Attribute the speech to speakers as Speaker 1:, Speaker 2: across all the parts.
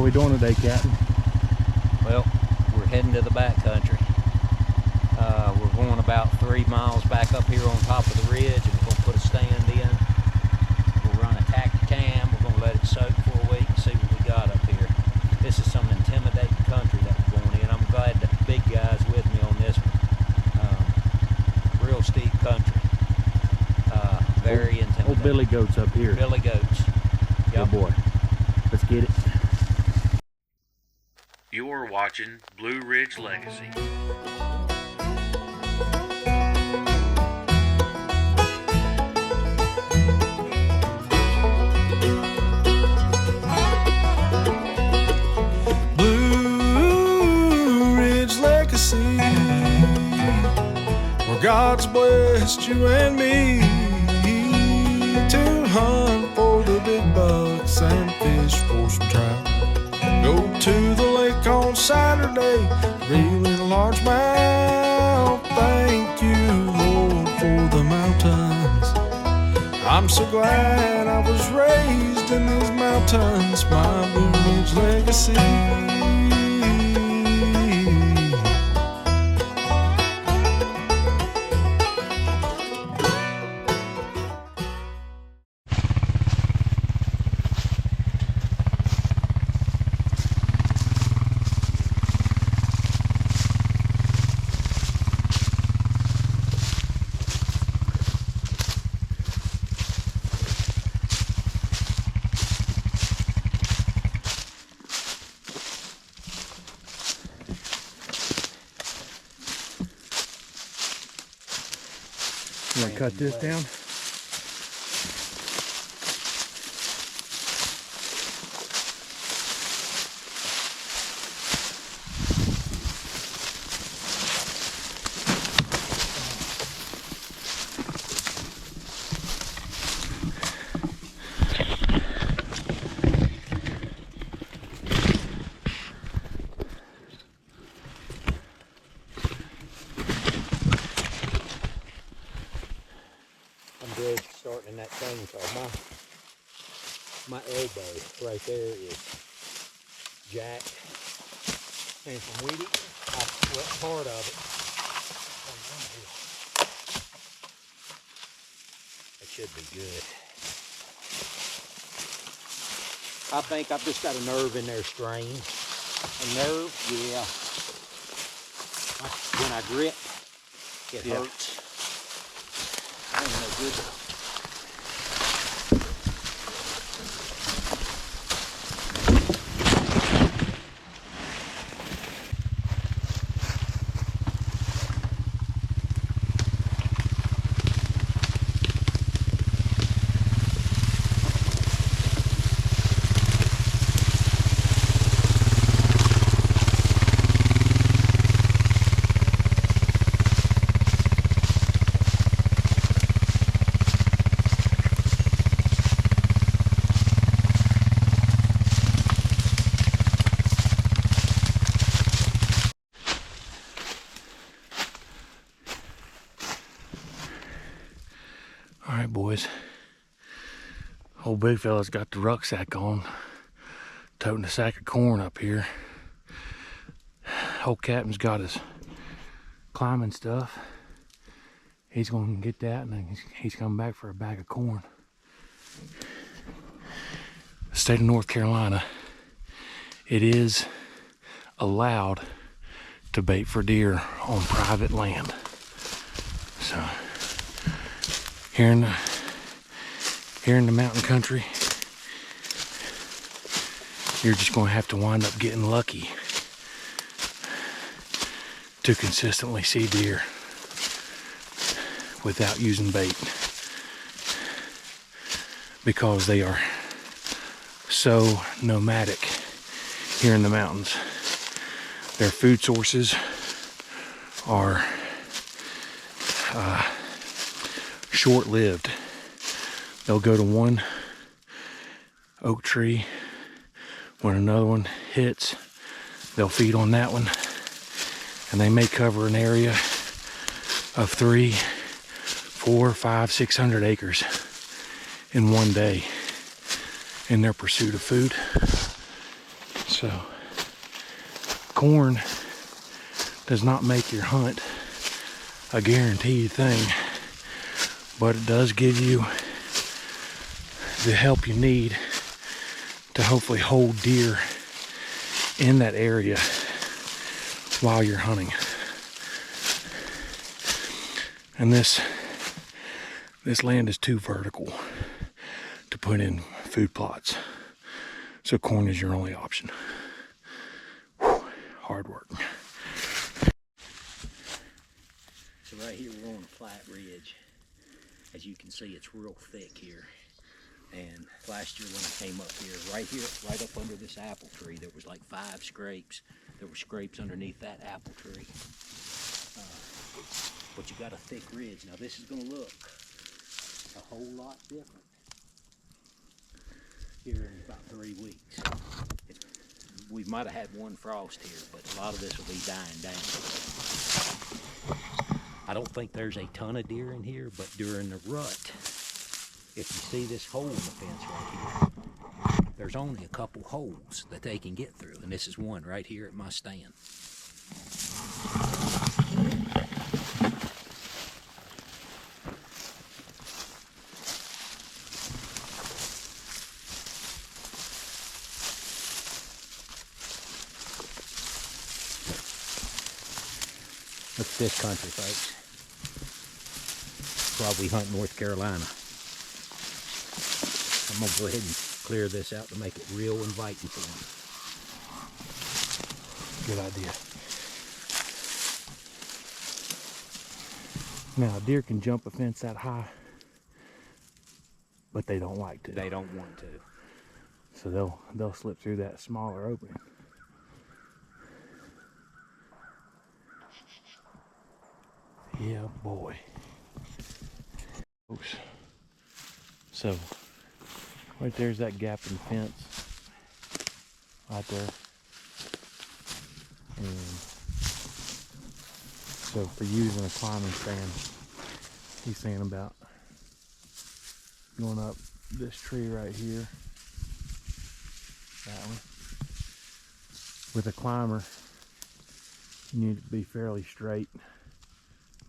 Speaker 1: we doing today, Captain?
Speaker 2: Well, we're heading to the backcountry. We're going about 3 miles back up here on top of the ridge, and we're going to put a stand in. We'll run a Tacticam. We're going to let it soak for a week and see what we got up here. This is some intimidating country that we're going in. I'm glad the big guy's with me on this one. Real steep country. Very intimidating.
Speaker 1: Old Billy Goat's up here.
Speaker 2: Billy Goats.
Speaker 1: Yep. Good boy. Let's get it.
Speaker 3: You're watching Blue Ridge Legacy.
Speaker 4: Blue Ridge Legacy, where God's blessed you and me to hunt for the big bucks and fish for some trout. Go to the lake on Saturday, reel in a largemouth. Thank you, Lord, for the mountains. I'm so glad I was raised in these mountains, my Blue Ridge legacy.
Speaker 1: You want to cut this down?
Speaker 2: I'm good starting in that chainsaw. My elbow right there is jacked. Came from weed eating. I sweat part of it. That should be good. I think I've just got a nerve in there strained. A nerve? Yeah. When I grip, it hurts. Ain't no good.
Speaker 1: All right, boys. Old big fella's got the rucksack on, toting a sack of corn up here. Old Captain's got his climbing stuff. He's gonna get that, and then he's coming back for a bag of corn. The state of North Carolina, it is allowed to bait for deer on private land. So here in the mountain country, you're just going to have to wind up getting lucky to consistently see deer without using bait, because they are so nomadic here in the mountains. Their food sources are short-lived. They'll go to one oak tree. When another one hits, they'll feed on that one, and they may cover an area of 3, 4, 5, 600 acres in one day in their pursuit of food. So So, corn does not make your hunt a guaranteed thing, but it does give you the help you need to hopefully hold deer in that area while you're hunting. And this land is too vertical to put in food plots, so corn is your only option. Whew, hard work.
Speaker 2: So right here we're on a flat ridge. As you can see, it's real thick here. And last year when I came up here, right up under this apple tree, there was like 5 scrapes. There were scrapes underneath that apple tree. But you got a thick ridge. Now this is gonna look a whole lot different here in about 3 weeks. We might have had one frost here, but a lot of this will be dying down. I don't think there's a ton of deer in here, but during the rut, if you see this hole in the fence right here, there's only a couple holes that they can get through, and this is one right here at my stand. That's this country, folks. Probably hunt North Carolina. I'm gonna go ahead and clear this out to make it real inviting for them.
Speaker 1: Good idea. Now, deer can jump a fence that high, but they don't like to.
Speaker 2: They don't want to.
Speaker 1: So they'll slip through that smaller opening. Yeah, boy. Oops. So, right there's that gap in the fence. Right there. And so for using a climbing stand, he's saying about going up this tree right here. That one. With a climber, you need to be fairly straight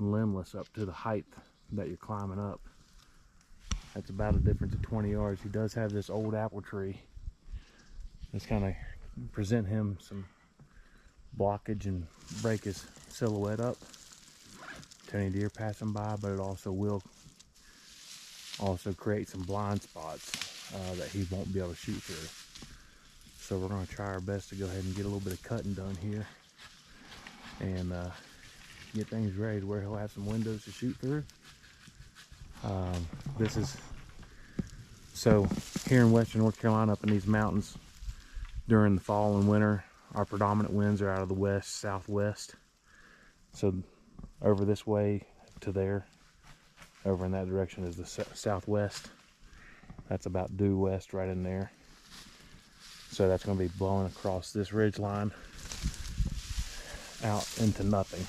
Speaker 1: and limbless up to the height that you're climbing up. That's about a difference of 20 yards. He does have this old apple tree that's kind of present him some blockage and break his silhouette up to any deer passing by, but it also will create some blind spots that he won't be able to shoot through. So we're going to try our best to go ahead and get a little bit of cutting done here and get things ready to where he'll have some windows to shoot through. This is so here in western North Carolina, up in these mountains during the fall and winter, our predominant winds are out of the west southwest. So over this way to there, over in that direction is the southwest. That's about due west right in there. So that's going to be blowing across this ridge line out into nothing.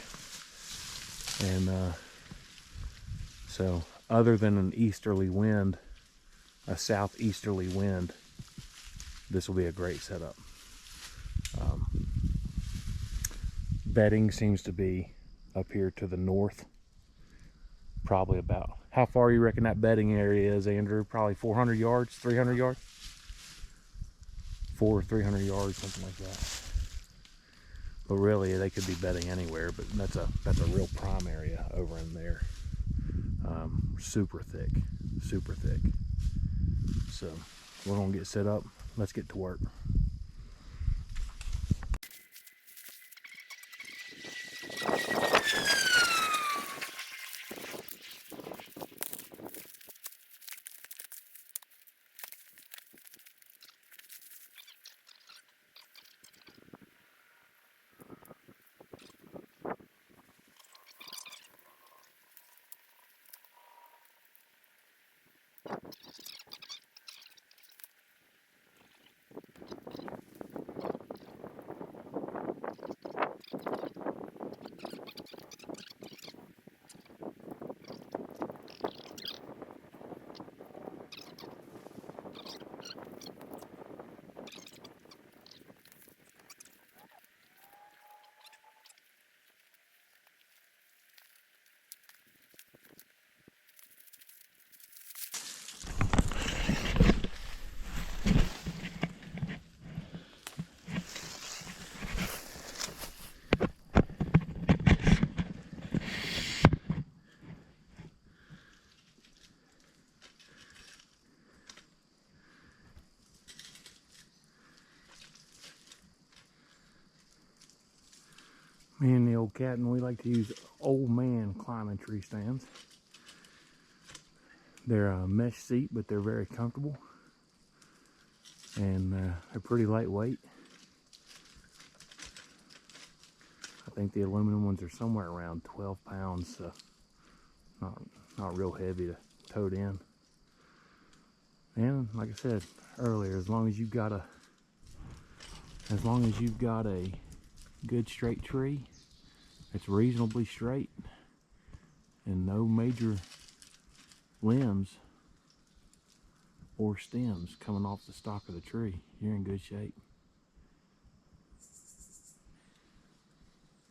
Speaker 1: And so other than an easterly wind, a southeasterly wind, this will be a great setup. Bedding seems to be up here to the north, probably about, how far you reckon that bedding area is, Andrew? Probably 400 yards, 300 yards? 400 or 300 yards, something like that. But really, they could be bedding anywhere, but that's a real prime area over in there. Super thick, super thick. So we're gonna get set up. Let's get to work. old Captain, we like to use old man climbing tree stands. They're a mesh seat, but they're very comfortable. And they're pretty lightweight. I think the aluminum ones are somewhere around 12 pounds, so not real heavy to tote in. And like I said earlier, as long as you've got a good straight tree, it's reasonably straight and no major limbs or stems coming off the stalk of the tree, you're in good shape.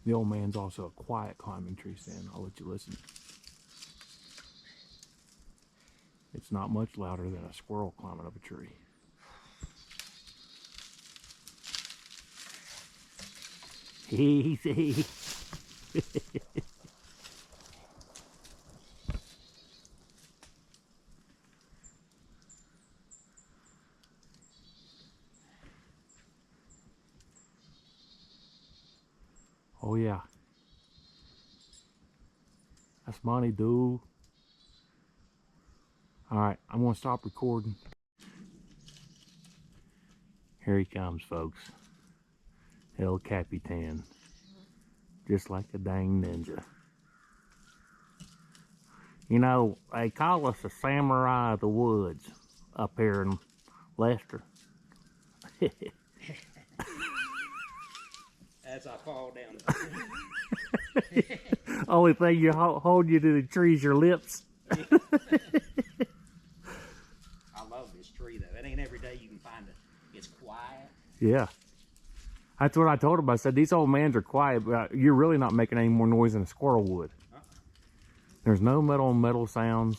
Speaker 1: The old man's also a quiet climbing tree stand. I'll let you listen. It's not much louder than a squirrel climbing up a tree. Easy. Oh yeah. That's money, dude. Alright, I'm gonna stop recording. Here he comes, folks. El Capitan. Just like a dang ninja. You know, they call us the samurai of the woods up here in Lester.
Speaker 2: As I fall down.
Speaker 1: Only thing you hold you to the tree is your lips.
Speaker 2: I love this tree though. It ain't every day you can find it. It's quiet.
Speaker 1: Yeah. That's what I told him. I said, these old mans are quiet, but you're really not making any more noise than a squirrel would. There's no metal on metal sounds.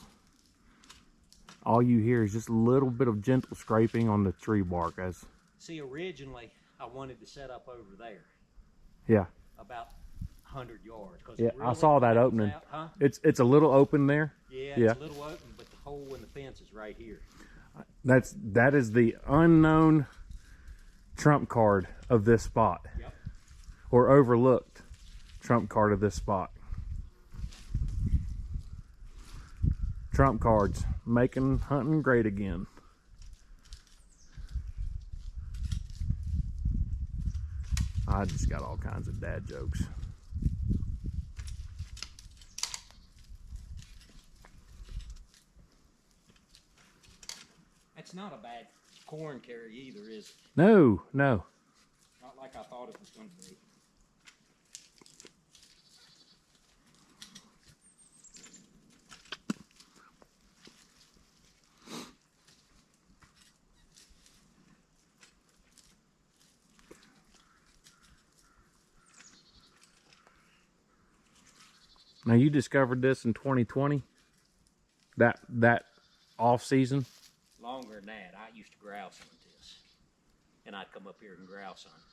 Speaker 1: All you hear is just a little bit of gentle scraping on the tree bark.
Speaker 2: See, originally I wanted to set up over there.
Speaker 1: Yeah.
Speaker 2: About 100 yards.
Speaker 1: Yeah,
Speaker 2: really
Speaker 1: I saw that opening.
Speaker 2: out, huh?
Speaker 1: It's a little open there.
Speaker 2: Yeah,
Speaker 1: yeah,
Speaker 2: it's a little open, but the hole in the fence is right here.
Speaker 1: That is the unknown trump card of this spot.
Speaker 2: Yep.
Speaker 1: Or overlooked trump card of this spot. Trump cards, making hunting great again. I just got all kinds of dad jokes.
Speaker 2: It's not a bad corn carry either, is it?
Speaker 1: No, no.
Speaker 2: Not like I thought it was going to be.
Speaker 1: Now you discovered this in 2020? That off season?
Speaker 2: Longer than that. I used to grouse hunt this. And I'd come up here and grouse hunt.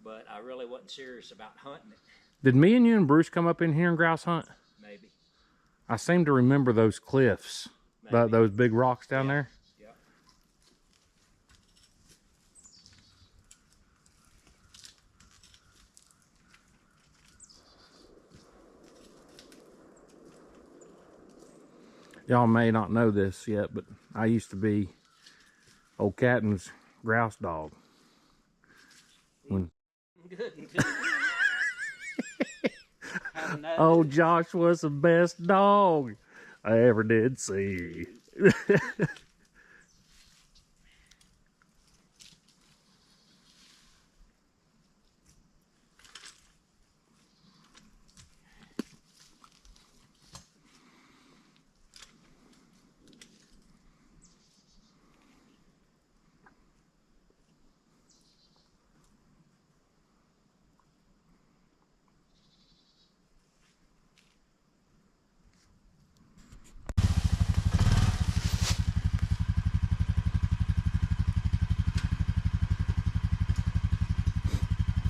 Speaker 2: But I really wasn't serious about hunting it.
Speaker 1: Did me and you and Bruce come up in here and grouse hunt?
Speaker 2: Maybe.
Speaker 1: I seem to remember those cliffs. Those big rocks down there.
Speaker 2: Yeah.
Speaker 1: Y'all may not know this yet, but I used to be old Captain's grouse dog. When
Speaker 2: Good.
Speaker 1: old Josh was the best dog I ever did see.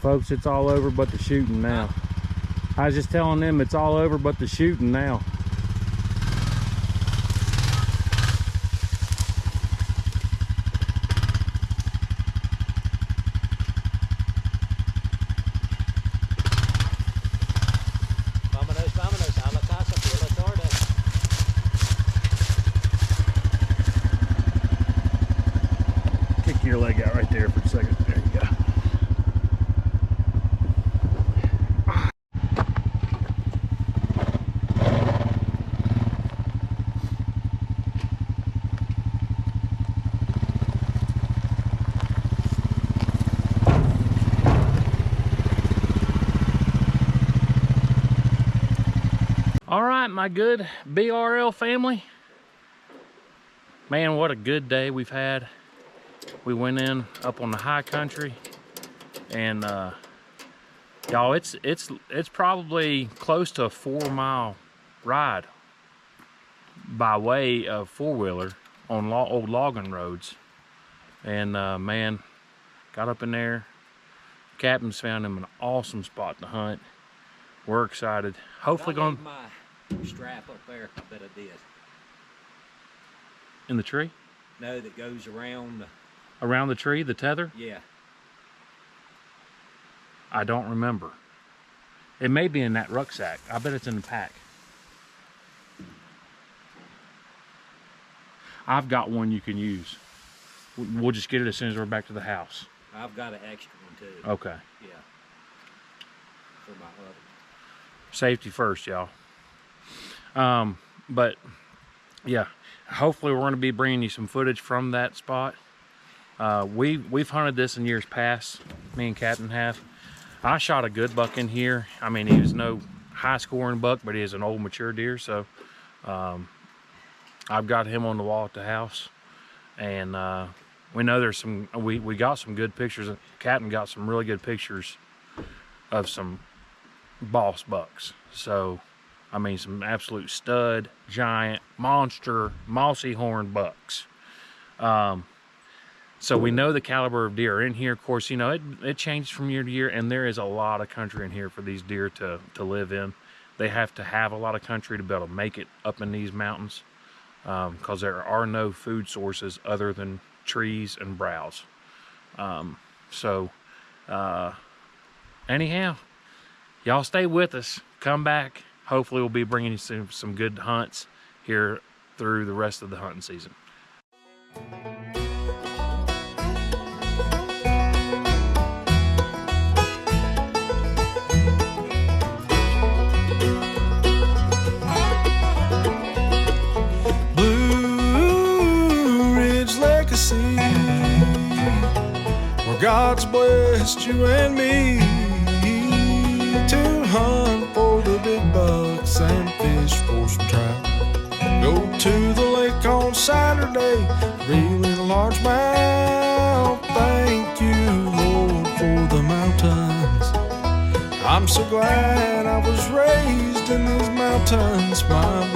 Speaker 1: Folks, it's all over but the shooting now. I was just telling them it's all over but the shooting now. there for a second. There you go. All right, my good BRL family. Man, what a good day we've had. We went in up on the high country, and y'all, it's probably close to a 4-mile ride by way of four-wheeler on old logging roads. And man, got up in there. Captain's found him an awesome spot to hunt. We're excited. Hopefully going.
Speaker 2: My strap up there, I bet I did.
Speaker 1: In the tree?
Speaker 2: No, that goes around.
Speaker 1: Around the tree, the tether?
Speaker 2: Yeah.
Speaker 1: I don't remember. It may be in that rucksack. I bet it's in the pack. I've got one you can use. We'll just get it as soon as we're back to the house.
Speaker 2: I've got an extra one too.
Speaker 1: Okay.
Speaker 2: Yeah. For my other.
Speaker 1: Safety first, y'all. But yeah, hopefully we're going to be bringing you some footage from that spot. We've hunted this in years past. Me and Captain have. I shot a good buck in here. I mean, he was no high scoring buck, but he is an old mature deer. So I've got him on the wall at the house, and we know there's some. We got some good pictures. Captain got some really good pictures of some boss bucks. So I mean, some absolute stud, giant, monster, mossy horn bucks. So we know the caliber of deer are in here. Of course, you know, it changes from year to year, and there is a lot of country in here for these deer to live in. They have to have a lot of country to be able to make it up in these mountains, because there are no food sources other than trees and browse. Anyhow, y'all stay with us. Come back. Hopefully we'll be bringing you some good hunts here through the rest of the hunting season.
Speaker 4: Blue Ridge Legacy, where God's blessed you and me to hunt for the big bucks and fish for some trout. Go to the lake on Saturday, reel in a largemouth. Thank you, Lord, for the mountains. I'm so glad I was raised in these mountains. My